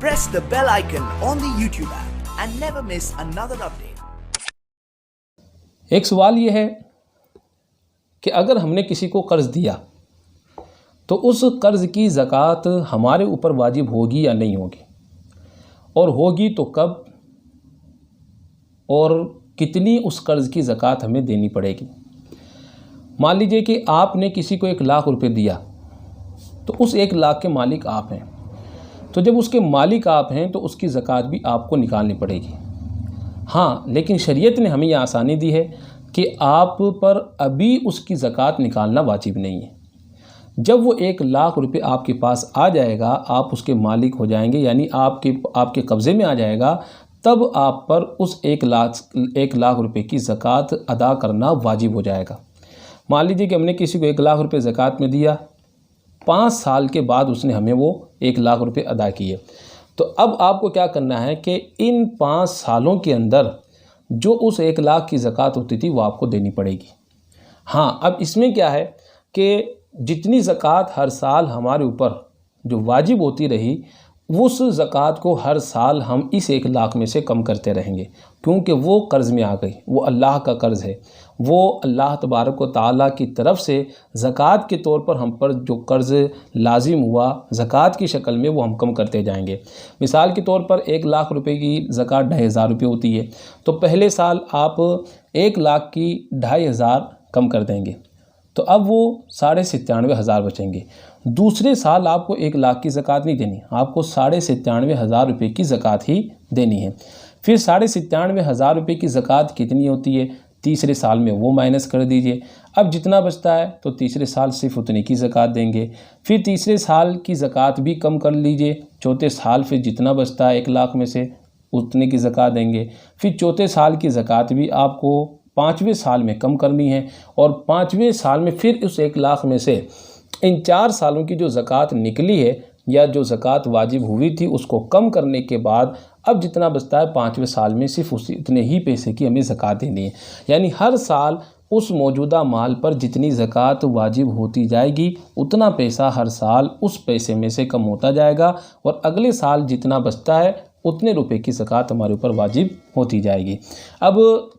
press the bell icon on the YouTube app and never miss another update. एक सवाल ये है कि अगर हमने किसी को कर्ज़ दिया तो उस कर्ज़ की ज़कात हमारे ऊपर वाजिब होगी या नहीं होगी, और होगी तो कब और कितनी उस कर्ज़ की ज़कात हमें देनी पड़ेगी। मान लीजिए कि आपने किसी को 1 लाख रुपए दिया, तो उस 1 लाख के मालिक आप हैं, तो जब उसके मालिक आप हैं तो उसकी ज़कात भी आपको निकालनी पड़ेगी। हाँ, लेकिन शरीयत ने हमें यह आसानी दी है कि आप पर अभी उसकी ज़कात निकालना वाजिब नहीं है। जब वो 1 लाख रुपए आपके पास आ जाएगा, आप उसके मालिक हो जाएंगे, यानी आपके कब्ज़े में आ जाएगा, तब आप पर उस 1 लाख रुपए की ज़कात अदा करना वाजिब हो जाएगा। मान लीजिए कि हमने किसी को 1 लाख रुपए ज़कात में दिया, 5 साल के बाद उसने हमें वो 1 लाख रुपए अदा किए, तो अब आपको क्या करना है कि इन 5 सालों के अंदर जो उस 1 लाख की ज़कात होती थी वो आपको देनी पड़ेगी। हाँ, अब इसमें क्या है कि जितनी ज़कात हर साल हमारे ऊपर जो वाजिब होती रही, उस ज़कात को हर साल हम इस 1 लाख में से कम करते रहेंगे, क्योंकि वो कर्ज़ में आ गई, वो अल्लाह का कर्ज़ है, वो अल्लाह तबारक व तआला की तरफ से ज़कात के तौर पर हम पर जो कर्ज़ लाजिम हुआ ज़कात की शक्ल में, वो हम कम करते जाएंगे। मिसाल के तौर पर 1 लाख रुपए की ज़कात 2,500 रुपये होती है, तो पहले साल आप 1 लाख की 2,500 कम कर देंगे, तो अब वो 97,500 बचेंगे। दूसरे साल आपको 1 लाख की ज़कात नहीं देनी, आपको 97,500 रुपये की ज़कात ही देनी है। फिर 97,500 रुपये की ज़कात कितनी होती है, तीसरे साल में वो माइनस कर दीजिए। अब जितना बचता है तो तीसरे साल सिर्फ उतने की ज़कात देंगे। फिर तीसरे साल की ज़कात भी कम कर लीजिए, चौथे साल फिर जितना बचता है 1 लाख में से उतने की ज़कात देंगे। फिर चौथे साल की ज़कात भी आपको 5वें साल में कम करनी है, और 5वें साल में फिर उस 1 लाख में से इन 4 सालों की जो ज़कात निकली है या जो ज़कात वाजिब हुई थी उसको कम करने के बाद अब जितना बचता है 5वें साल में सिर्फ उतने ही पैसे की हमें ज़कात देनी है। यानी हर साल उस मौजूदा माल पर जितनी ज़कात वाजिब होती जाएगी, उतना पैसा हर साल उस पैसे में से कम होता जाएगा, और अगले साल जितना बचता है उतने रुपए की ज़कात हमारे ऊपर वाजिब होती जाएगी। अब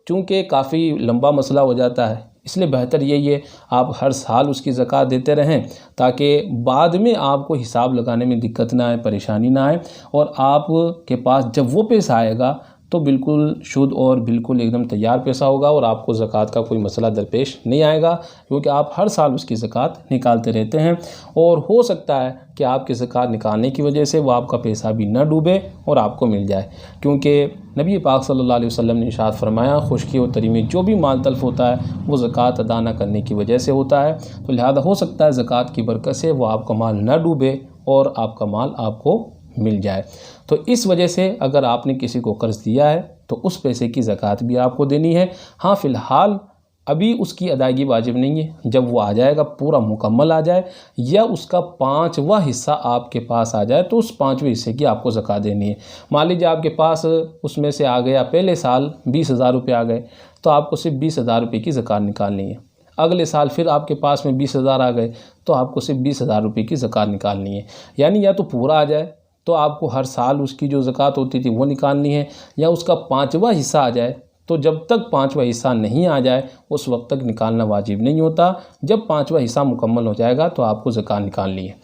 चूँकि काफ़ी लंबा मसला हो जाता है, इसलिए बेहतर यही है आप हर साल उसकी ज़कात देते रहें, ताकि बाद में आपको हिसाब लगाने में दिक्कत ना आए, परेशानी ना आए, और आपके पास जब वो पैसा आएगा तो बिल्कुल शुद्ध और बिल्कुल एकदम तैयार पैसा होगा, और आपको ज़कात का कोई मसला दरपेश नहीं आएगा, क्योंकि आप हर साल उसकी ज़कात निकालते रहते हैं। और हो सकता है कि आपकी ज़कात निकालने की वजह से वो आपका पैसा भी न डूबे और आपको मिल जाए, क्योंकि नबी पाक सल्लल्लाहु अलैहि वसल्लम ने इरशाद फरमाया, खुशकी और तरी में जो भी माल तल्फ़ होता है वो ज़कात अदा न करने की वजह से होता है। तो लिहाजा हो सकता है ज़कात की बरकत से वो आपका माल न डूबे और आपका माल आपको मिल जाए। तो इस वजह से अगर आपने किसी को कर्ज़ दिया है तो उस पैसे की ज़कात भी आपको देनी है। हाँ, फ़िलहाल अभी उसकी अदायगी वाजिब नहीं है, जब वो आ जाएगा, पूरा मुकम्मल आ जाए, या उसका 5वां हिस्सा आपके पास आ जाए, तो उस 5वें हिस्से की आपको ज़कात देनी है। मान लीजिए आपके पास उसमें से आ गया, पहले साल 20,000 रुपये आ गए, तो आपको सिर्फ 20,000 रुपये की ज़कात निकालनी है। अगले साल फिर आपके पास में 20,000 आ गए, तो आपको सिर्फ 20,000 रुपये की ज़कात निकालनी है। यानी या तो पूरा आ जाए तो आपको हर साल उसकी जो ज़कात होती थी वो निकालनी है, या उसका 5वां हिस्सा आ जाए, तो जब तक 5वां हिस्सा नहीं आ जाए उस वक्त तक निकालना वाजिब नहीं होता। जब 5वां हिस्सा मुकम्मल हो जाएगा तो आपको ज़कात निकालनी है।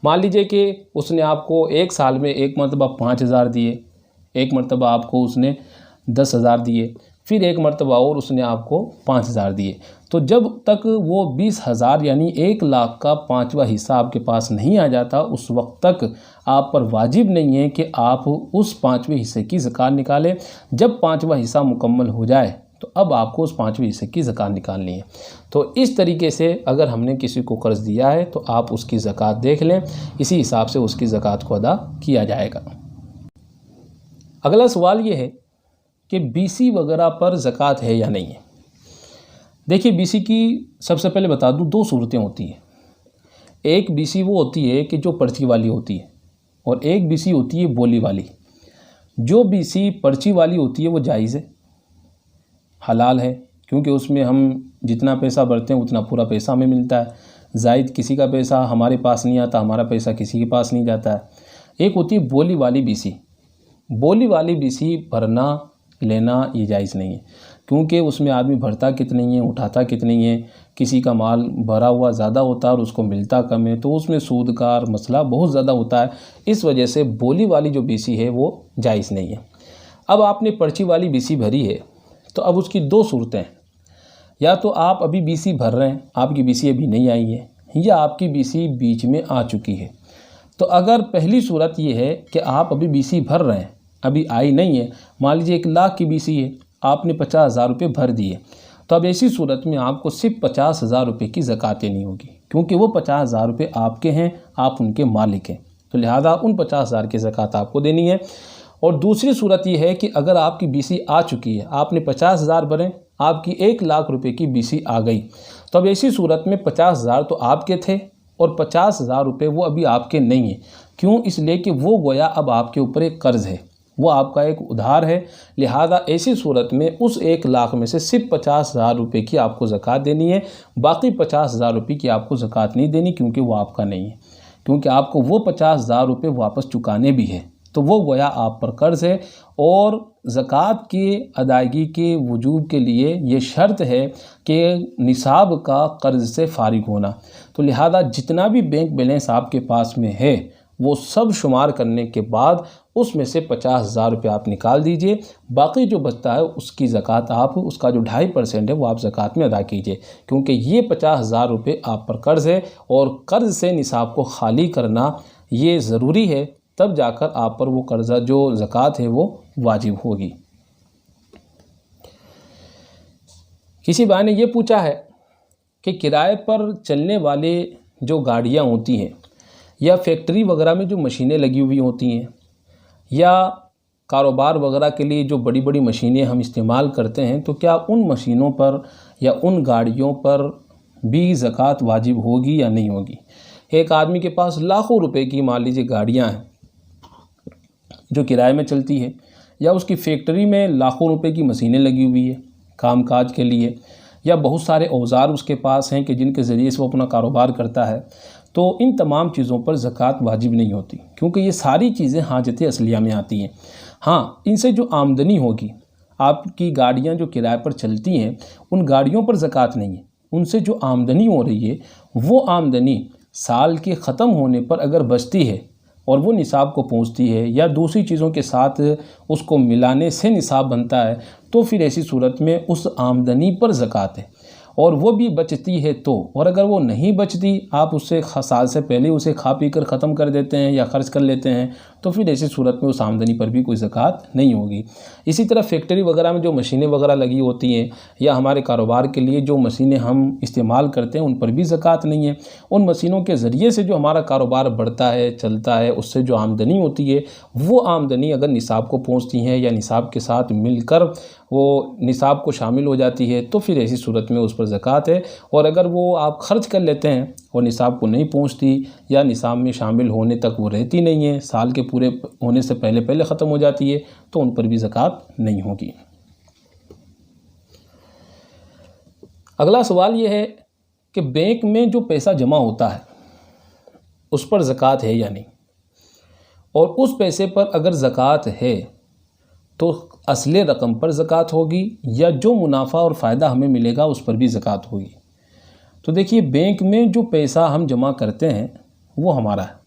मान लीजिए कि उसने आपको 1 साल में एक मरतबा 5,000 दिए, एक मरतबा आपको उसने 10,000 दिए, फिर एक मरतबा और उसने आपको 5,000 दिए, तो जब तक वो 20,000 यानी 1 लाख का 5वां हिस्सा आपके पास नहीं आ जाता, उस वक्त तक आप पर वाजिब नहीं है कि आप उस 5वें हिस्से की ज़कात निकालें। जब 5वां हिस्सा मुकम्मल हो जाए तो अब आपको उस 5वें हिस्से की ज़कात निकालनी है। तो इस तरीके से अगर हमने किसी को कर्ज़ दिया है तो आप उसकी ज़कात देख लें, इसी हिसाब से उसकी ज़कात को अदा किया जाएगा। अगला सवाल ये है कि बीसी वगैरह पर ज़कात है या नहीं है। देखिए, बीसी की सबसे पहले बता दूं 2 सूरतें होती हैं। एक बीसी वो होती है कि जो पर्ची वाली होती है, और एक बीसी होती है बोली वाली। जो बीसी पर्ची वाली होती है वो जायज़ है, हलाल है, क्योंकि उसमें हम जितना पैसा भरते हैं उतना पूरा पैसा हमें मिलता है। ज़ायद किसी का पैसा हमारे पास नहीं आता, हमारा पैसा किसी के पास नहीं जाता है। एक होती है बोली वाली बीसी। बोली वाली बीसी भरना लेना ये जायज़ नहीं है, क्योंकि उसमें आदमी भरता कितनी है, उठाता कितनी है, किसी का माल भरा हुआ ज़्यादा होता है और उसको मिलता कम है, तो उसमें सूद का मसला बहुत ज़्यादा होता है। इस वजह से बोली वाली जो बीसी है वो जायज़ नहीं है। अब आपने पर्ची वाली बीसी भरी है, तो अब उसकी दो सूरतें हैं। या तो आप अभी बीसी भर रहे हैं, आपकी बीसी अभी नहीं आई है, या आपकी बीसी बीच में आ चुकी है। तो अगर पहली सूरत ये है कि आप अभी बीसी भर रहे हैं, अभी आई नहीं है, मान लीजिए 1 लाख की बीसी है, आपने 50,000 रुपये भर दिए, तो अब ऐसी सूरत में आपको सिर्फ 50,000 रुपये की ज़कात देनी होगी, क्योंकि वो 50,000 रुपये आपके हैं, आप उनके मालिक हैं, तो लिहाजा उन 50,000 की ज़कात आपको देनी है। और दूसरी सूरत ये है कि अगर आपकी बीसी आ चुकी है, आपने 50,000 भरे, आपकी 1 लाख रुपये की बीसी आ गई, तो अब ऐसी सूरत में 50,000 तो आपके थे और 50,000 रुपये वो अभी आपके नहीं हैं। क्यों? इसलिए कि वो गोया अब आपके ऊपर एक कर्ज़ है, वो आपका एक उधार है। लिहाजा ऐसी सूरत में उस 1 लाख में से सिर्फ 50,000 रुपये की आपको ज़कात देनी है, बाकी 50,000 रुपये की आपको ज़कात नहीं देनी, क्योंकि वो आपका नहीं है, क्योंकि आपको वो 50,000 रुपये वापस चुकाने भी है, तो वो गोया आप पर कर्ज़ है। और ज़कात की अदायगी के वजूब के लिए ये शर्त है कि निसाब का कर्ज़ से फ़ारिग होना। तो लिहाजा जितना भी बैंक बैलेंस आपके पास में है वो सब शुमार करने के बाद उसमें से 50,000 रुपये आप निकाल दीजिए, बाकी जो बचता है उसकी ज़कात आप, उसका जो 2.5% है वो आप ज़कात में अदा कीजिए, क्योंकि ये 50,000 रुपये आप पर कर्ज़ है और कर्ज़ से निसाब को खाली करना ये ज़रूरी है, तब जाकर आप पर वो कर्ज़ा जो ज़कात है वो वाजिब होगी। किसी भाई ने ये पूछा है कि किराए पर चलने वाले जो गाड़ियाँ होती हैं या फैक्ट्री वगैरह में जो मशीनें लगी हुई होती हैं या कारोबार वगैरह के लिए जो बड़ी बड़ी मशीनें हम इस्तेमाल करते हैं, तो क्या उन मशीनों पर या उन गाड़ियों पर भी ज़कात वाजिब होगी या नहीं होगी? एक आदमी के पास लाखों रुपए की मान लीजिए गाड़ियाँ हैं जो किराए में चलती है, या उसकी फैक्ट्री में लाखों रुपए की मशीनें लगी हुई है कामकाज के लिए, या बहुत सारे औजार उसके पास हैं कि जिनके ज़रिए से वो अपना कारोबार करता है, तो इन तमाम चीज़ों पर ज़कात वाजिब नहीं होती, क्योंकि ये सारी चीज़ें हाजत असलिया में आती हैं। हाँ, इनसे जो आमदनी होगी, आपकी गाड़ियाँ जो किराए पर चलती हैं उन गाड़ियों पर ज़कात नहीं है, उनसे जो आमदनी हो रही है वो आमदनी साल के ख़त्म होने पर अगर बचती है और वो निसाब को पहुंचती है या दूसरी चीज़ों के साथ उसको मिलाने से निसाब बनता है, तो फिर ऐसी सूरत में उस आमदनी पर ज़कात है। और वो भी बचती है तो, और अगर वो नहीं बचती, आप उससे साल से पहले उसे खा पी कर ख़त्म कर देते हैं या ख़र्च कर लेते हैं, तो फिर ऐसी सूरत में उस आमदनी पर भी कोई ज़कात नहीं होगी। इसी तरह फैक्ट्री वगैरह में जो मशीनें वगैरह लगी होती हैं या हमारे कारोबार के लिए जो मशीनें हम इस्तेमाल करते हैं उन पर भी ज़कात नहीं है। उन मशीनों के ज़रिए से जो हमारा कारोबार बढ़ता है, चलता है, उससे जो आमदनी होती है वो आमदनी अगर निसाब को पहुँचती है या निसाब के साथ मिलकर वो निसाब को शामिल हो जाती है, तो फिर ऐसी सूरत में उस पर ज़कात है। और अगर वो आप ख़र्च कर लेते हैं और निसाब को नहीं पहुंचती या निसाब में शामिल होने तक वो रहती नहीं है, साल के पूरे होने से पहले पहले ख़त्म हो जाती है, तो उन पर भी ज़कात नहीं होगी। अगला सवाल ये है कि बैंक में जो पैसा जमा होता है उस पर ज़कात है या नहीं, और उस पैसे पर अगर ज़कात है तो असले रकम पर ज़कात होगी या जो मुनाफा और फ़ायदा हमें मिलेगा उस पर भी ज़कात होगी। तो देखिए, बैंक में जो पैसा हम जमा करते हैं वो हमारा है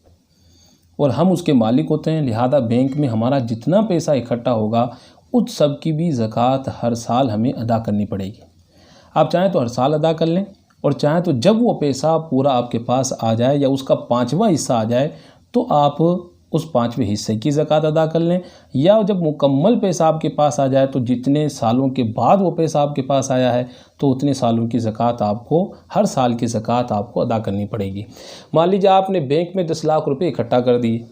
और हम उसके मालिक होते हैं, लिहाजा बैंक में हमारा जितना पैसा इकट्ठा होगा उस सब की भी ज़कात हर साल हमें अदा करनी पड़ेगी। आप चाहें तो हर साल अदा कर लें, और चाहें तो जब वो पैसा पूरा आपके पास आ जाए या उसका 5वां हिस्सा आ जाए तो आप उस 5वें हिस्से की ज़कात अदा कर लें, या जब मुकम्मल पैसा आपके पास आ जाए तो जितने सालों के बाद वो पैसा आपके पास आया है तो उतने सालों की ज़कात आपको, हर साल की ज़कात आपको अदा करनी पड़ेगी। मान लीजिए आपने बैंक में 10 लाख रुपए इकट्ठा कर दिए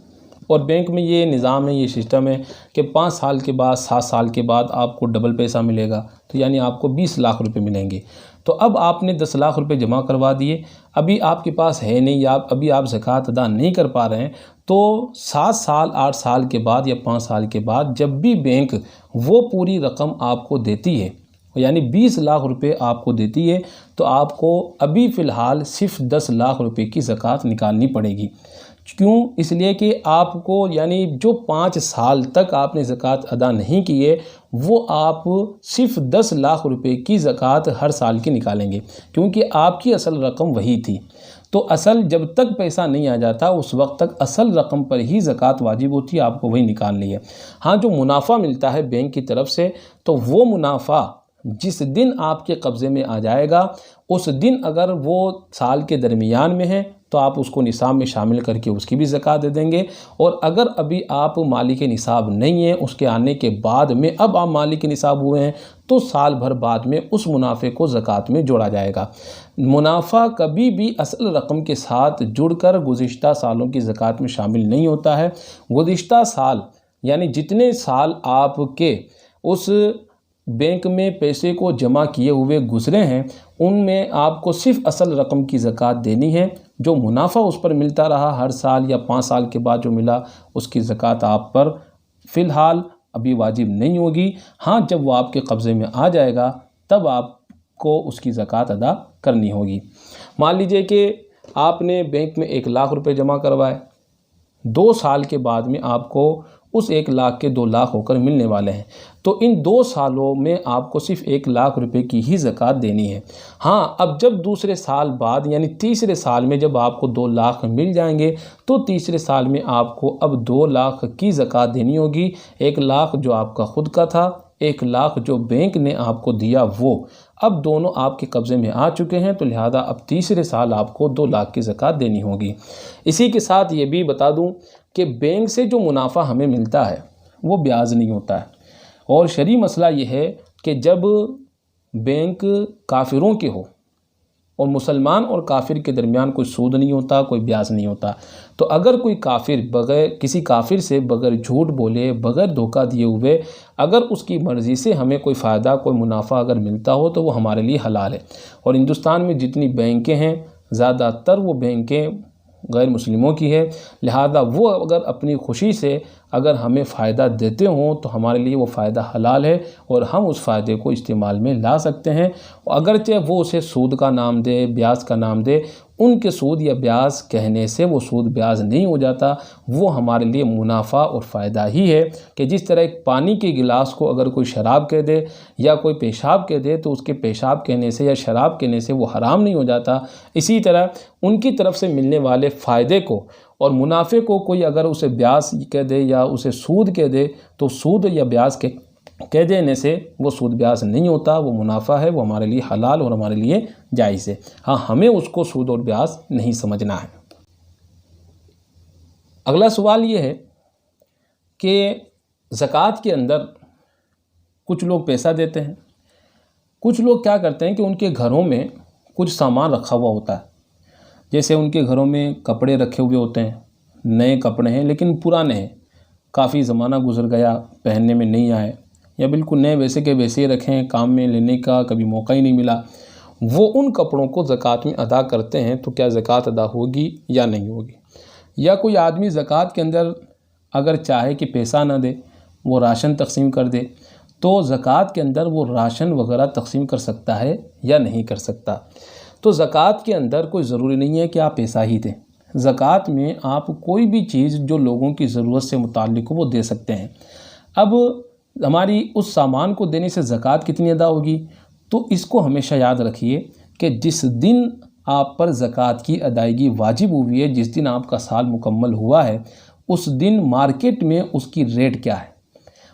और बैंक में ये निज़ाम है, ये सिस्टम है कि 5 साल के बाद, 7 साल के बाद आपको डबल पैसा मिलेगा, तो यानी आपको 20 लाख रुपए मिलेंगे। तो अब आपने 10 लाख रुपए जमा करवा दिए, अभी आपके पास है नहीं, या अभी आप ज़कात अदा नहीं कर पा रहे हैं, तो 7 साल, 8 साल के बाद या 5 साल के बाद जब भी बैंक वो पूरी रकम आपको देती है, यानी 20 लाख रुपए आपको देती है, तो आपको अभी फ़िलहाल सिर्फ 10 लाख रुपए की ज़कात निकालनी पड़ेगी। क्यों? इसलिए कि आपको यानी जो 5 साल तक आपने ज़कात अदा नहीं की है वो आप सिर्फ 10 लाख रुपए की ज़कात हर साल की निकालेंगे, क्योंकि आपकी असल रकम वही थी। तो असल जब तक पैसा नहीं आ जाता उस वक्त तक असल रकम पर ही ज़कात वाजिब होती है, आपको वही निकालनी है। हाँ, जो मुनाफा मिलता है बैंक की तरफ से, तो वो मुनाफा जिस दिन आपके कब्ज़े में आ जाएगा उस दिन अगर वो साल के दरमियान में है तो आप उसको निसाब में शामिल करके उसकी भी ज़कात दे देंगे। और अगर अभी आप मालिक निसाब नहीं है, उसके आने के बाद में अब आप मालिक निसाब हुए हैं, तो साल भर बाद में उस मुनाफे को ज़कात में जोड़ा जाएगा। मुनाफा कभी भी असल रकम के साथ जुड़कर गुज़िश्ता सालों की ज़कात में शामिल नहीं होता है। गुज़िश्ता साल यानी जितने साल आपके उस बैंक में पैसे को जमा किए हुए गुजरे हैं उनमें आपको सिर्फ असल रकम की ज़कात देनी है। जो मुनाफा उस पर मिलता रहा हर साल या 5 साल के बाद जो मिला उसकी ज़कात आप पर फ़िलहाल अभी वाजिब नहीं होगी। हाँ, जब वो आपके कब्ज़े में आ जाएगा तब आपको उसकी ज़कात अदा करनी होगी। मान लीजिए कि आपने बैंक में 1 लाख रुपए जमा करवाए, 2 साल के बाद में आपको उस 1 लाख के 2 लाख होकर मिलने वाले हैं, तो इन 2 सालों में आपको सिर्फ 1 लाख रुपए की ही ज़कात देनी है। हाँ, अब जब दूसरे साल बाद यानी तीसरे साल में जब आपको 2 लाख मिल जाएंगे तो तीसरे साल में आपको अब 2 लाख की ज़कात देनी होगी। 1 लाख जो आपका खुद का था, 1 लाख जो बैंक ने आपको दिया, वो अब दोनों आपके कब्ज़े में आ चुके हैं, तो लिहाजा अब तीसरे साल आपको 2 लाख की ज़कात देनी होगी। इसी के साथ ये भी बता दूं कि बैंक से जो मुनाफा हमें मिलता है वो ब्याज नहीं होता है। और शरई मसला ये है कि जब बैंक काफिरों के हो और मुसलमान और काफिर के दरमियान कोई सूद नहीं होता, कोई ब्याज नहीं होता, तो अगर कोई काफिर बगैर किसी काफिर से बगैर झूठ बोले, बगैर धोखा दिए हुए अगर उसकी मर्ज़ी से हमें कोई फ़ायदा, कोई मुनाफा अगर मिलता हो तो वो हमारे लिए हलाल है। और हिंदुस्तान में जितनी बैंकें हैं ज़्यादातर वो बैंकें गैर मुस्लिमों की है, लिहाजा वो अगर अपनी खुशी से अगर हमें फ़ायदा देते हों तो हमारे लिए वो फ़ायदा हलाल है और हम उस फ़ायदे को इस्तेमाल में ला सकते हैं। अगरचे वो उसे सूद का नाम दे, ब्याज का नाम दे, उनके सूद या ब्याज कहने से वो सूद ब्याज नहीं हो जाता, वो हमारे लिए मुनाफा और फ़ायदा ही है। कि जिस तरह एक पानी के गिलास को अगर कोई शराब कह दे या कोई पेशाब कह दे तो उसके पेशाब कहने से या शराब कहने से वो हराम नहीं हो जाता, इसी तरह उनकी तरफ से मिलने वाले फ़ायदे को और मुनाफे को कोई अगर उसे ब्याज कह दे या उसे सूद कह दे तो सूद या ब्याज के कह देने से वो सूद ब्याज नहीं होता, वो मुनाफा है, वो हमारे लिए हलाल और हमारे लिए जायज़ है। हाँ, हमें उसको सूद और ब्याज नहीं समझना है। अगला सवाल ये है कि ज़कात के अंदर कुछ लोग पैसा देते हैं, कुछ लोग क्या करते हैं कि उनके घरों में कुछ सामान रखा हुआ होता है। जैसे उनके घरों में कपड़े रखे हुए होते हैं, नए कपड़े हैं लेकिन पुराने हैं, काफ़ी ज़माना गुजर गया, पहनने में नहीं आए, या बिल्कुल नए वैसे के वैसे ही रखें, काम में लेने का कभी मौका ही नहीं मिला, वो उन कपड़ों को ज़कात में अदा करते हैं, तो क्या ज़कात अदा होगी या नहीं होगी? या कोई आदमी ज़कात के अंदर अगर चाहे कि पैसा ना दे, वो राशन तकसीम कर दे, तो ज़कात के अंदर वो राशन वगैरह तकसीम कर सकता है या नहीं कर सकता? तो ज़कात के अंदर कोई ज़रूरी नहीं है कि आप पैसा ही दें। ज़कात में आप कोई भी चीज़ जो लोगों की ज़रूरत से मुताल्लिक़ हो वो दे सकते हैं। अब हमारी उस सामान को देने से ज़कात कितनी अदा होगी, तो इसको हमेशा याद रखिए कि जिस दिन आप पर ज़कात की अदायगी वाजिब हुई है, जिस दिन आपका साल मुकम्मल हुआ है, उस दिन मार्केट में उसकी रेट क्या है।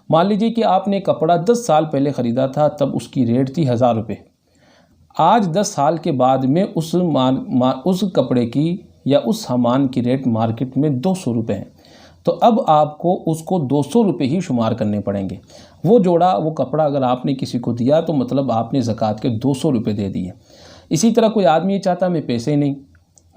मान लीजिए कि आपने कपड़ा 10 साल पहले ख़रीदा था, तब उसकी रेट थी 1000 रुपये। आज 10 साल के बाद में उस कपड़े की या उस सामान की रेट मार्केट में 200 रुपये है, तो अब आपको उसको 200 रुपये ही शुमार करने पड़ेंगे। वो जोड़ा, वो कपड़ा अगर आपने किसी को दिया तो मतलब आपने ज़कात के 200 रुपये दे दिए। इसी तरह कोई आदमी ये चाहता मैं पैसे नहीं,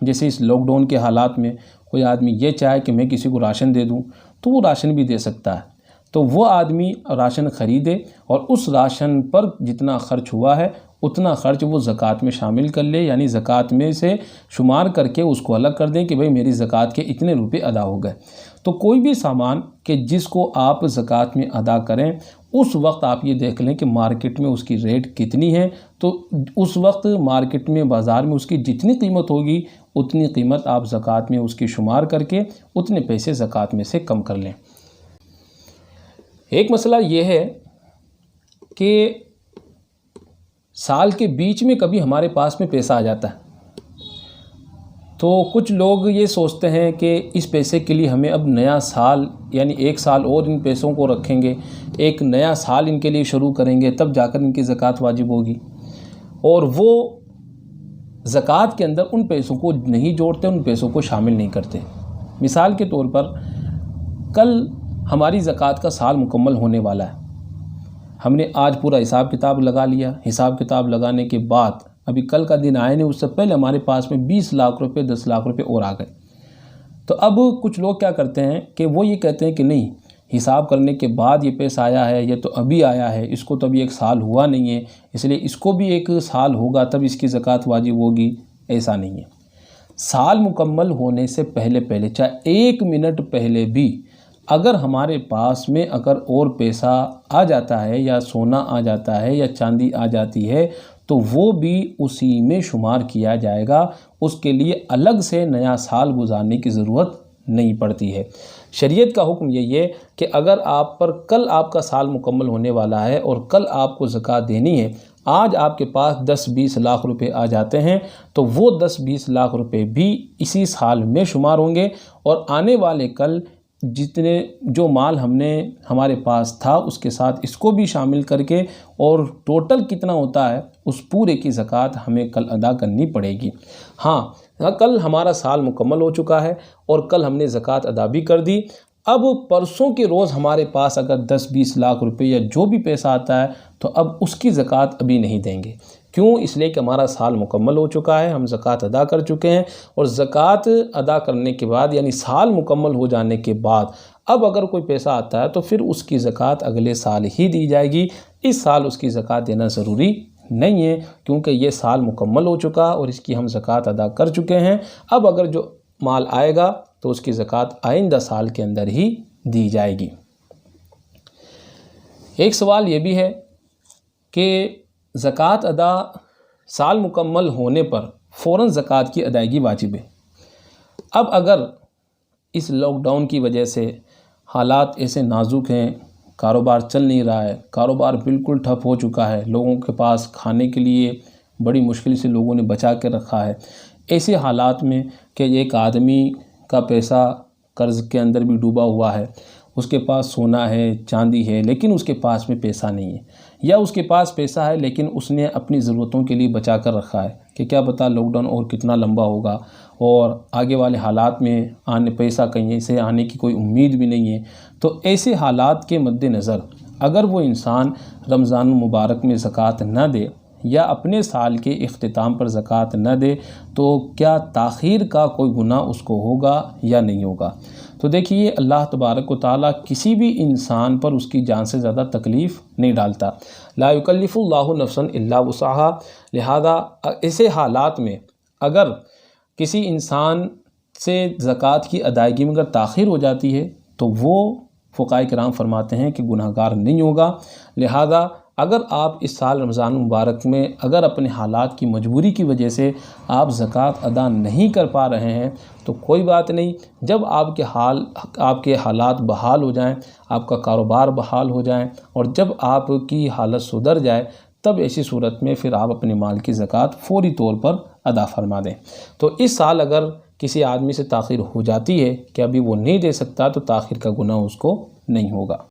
जैसे इस लॉकडाउन के हालात में कोई आदमी ये चाहे कि मैं किसी को राशन दे दूँ, तो वो राशन भी दे सकता है। तो वो आदमी राशन ख़रीदे और उस राशन पर जितना ख़र्च हुआ है उतना ख़र्च वो ज़कात में शामिल कर ले, यानी ज़कात में से शुमार करके उसको अलग कर दें कि भाई मेरी ज़कात के इतने रुपए अदा हो गए। तो कोई भी सामान कि जिसको आप ज़कात में अदा करें, उस वक्त आप ये देख लें कि मार्केट में उसकी रेट कितनी है। तो उस वक्त मार्केट में, बाज़ार में उसकी जितनी कीमत होगी उतनी कीमत आप ज़कात में उसकी शुमार करके उतने पैसे ज़कात में से कम कर लें। एक मसला ये है कि साल के बीच में कभी हमारे पास में पैसा आ जाता है, तो कुछ लोग ये सोचते हैं कि इस पैसे के लिए हमें अब नया साल, यानी एक साल और इन पैसों को रखेंगे, एक नया साल इनके लिए शुरू करेंगे, तब जाकर इनकी ज़कात वाजिब होगी। और वो ज़कात के अंदर उन पैसों को नहीं जोड़ते, उन पैसों को शामिल नहीं करते। मिसाल के तौर पर कल हमारी ज़कात का साल मुकम्मल होने वाला है, हमने आज पूरा हिसाब किताब लगा लिया। हिसाब किताब लगाने के बाद अभी कल का दिन आए नहीं, उससे पहले हमारे पास में 20 लाख रुपए, 10 लाख रुपए और आ गए। तो अब कुछ लोग क्या करते हैं कि वो ये कहते हैं कि नहीं, हिसाब करने के बाद ये पैसा आया है, ये तो अभी आया है, इसको तो अभी एक साल हुआ नहीं है, इसलिए इसको भी एक साल होगा तब इसकी ज़कात वाजिब होगी। ऐसा नहीं है। साल मुकम्मल होने से पहले पहले, चाहे 1 मिनट पहले भी अगर हमारे पास में अगर और पैसा आ जाता है, या सोना आ जाता है, या चांदी आ जाती है, तो वो भी उसी में शुमार किया जाएगा। उसके लिए अलग से नया साल गुजारने की ज़रूरत नहीं पड़ती है। शरीयत का हुक्म यही है कि अगर आप पर कल आपका साल मुकम्मल होने वाला है और कल आपको ज़कात देनी है, आज आपके पास 10-20 लाख रुपए आ जाते हैं, तो वो 10-20 लाख रुपए भी इसी साल में शुमार होंगे। और आने वाले कल जितने जो माल हमारे पास था उसके साथ इसको भी शामिल करके, और टोटल कितना होता है उस पूरे की ज़कात हमें कल अदा करनी पड़ेगी। हाँ, कल हमारा साल मुकम्मल हो चुका है और कल हमने ज़कात अदा भी कर दी। अब परसों के रोज़ हमारे पास अगर 10-20 लाख रुपए या जो भी पैसा आता है, तो अब उसकी ज़कात अभी नहीं देंगे। क्यों? इसलिए कि हमारा साल मुकम्मल हो चुका है, हम ज़कात अदा कर चुके हैं। और ज़कात अदा करने के बाद, यानी साल मुकम्मल हो जाने के बाद, अब अगर कोई पैसा आता है तो फिर उसकी ज़कात अगले साल ही दी जाएगी। इस साल उसकी ज़कात देना ज़रूरी नहीं है, क्योंकि ये साल मुकम्मल हो चुका और इसकी हम ज़कात अदा कर चुके हैं। अब अगर जो माल आएगा तो उसकी ज़कात आइंदा साल के अंदर ही दी जाएगी। एक सवाल ये भी है कि ज़कात अदा साल मुकम्मल होने पर फ़ौरन ज़कात की अदायगी वाजिब है। अब अगर इस लॉकडाउन की वजह से हालात ऐसे नाजुक हैं, कारोबार चल नहीं रहा है, कारोबार बिल्कुल ठप हो चुका है, लोगों के पास खाने के लिए बड़ी मुश्किल से लोगों ने बचा के रखा है, ऐसे हालात में कि एक आदमी का पैसा कर्ज़ के अंदर भी डूबा हुआ है, उसके पास सोना है, चांदी है, लेकिन उसके पास में पैसा नहीं है, या उसके पास पैसा है लेकिन उसने अपनी ज़रूरतों के लिए बचा कर रखा है कि क्या पता लॉकडाउन और कितना लंबा होगा और आगे वाले हालात में पैसा कहीं से आने की कोई उम्मीद भी नहीं है। तो ऐसे हालात के मद्देनज़र अगर वो इंसान रमज़ान मुबारक में ज़कात न दे या अपने साल के इख्तिताम पर ज़कात न दे, तो क्या ताख़ीर का कोई गुनाह उसको होगा या नहीं होगा? तो देखिए, अल्लाह तबारक व तआला किसी भी इंसान पर उसकी जान से ज़्यादा तकलीफ़ नहीं डालता। ला युकल्लिफुल्लाहु नफ्सन इल्ला वुसअहा। लिहाजा ऐसे हालात में अगर किसी इंसान से ज़कात की अदायगी में अगर ताख़ीर हो जाती है, तो वो फ़ुक़हाए किराम फरमाते हैं कि गुनहगार नहीं होगा। लिहाजा अगर आप इस साल रमज़ान मुबारक में अगर अपने हालात की मजबूरी की वजह से आप ज़कात अदा नहीं कर पा रहे हैं, तो कोई बात नहीं। जब आपके हालात बहाल हो जाएं, आपका कारोबार बहाल हो जाएं और जब आपकी हालत सुधर जाए, तब ऐसी सूरत में फिर आप अपने माल की ज़कात फ़ौरी तौर पर अदा फरमा दें। तो इस साल अगर किसी आदमी से ताख़ीर हो जाती है कि अभी वो नहीं दे सकता, तो ताख़ीर का गुनाह उसको नहीं होगा।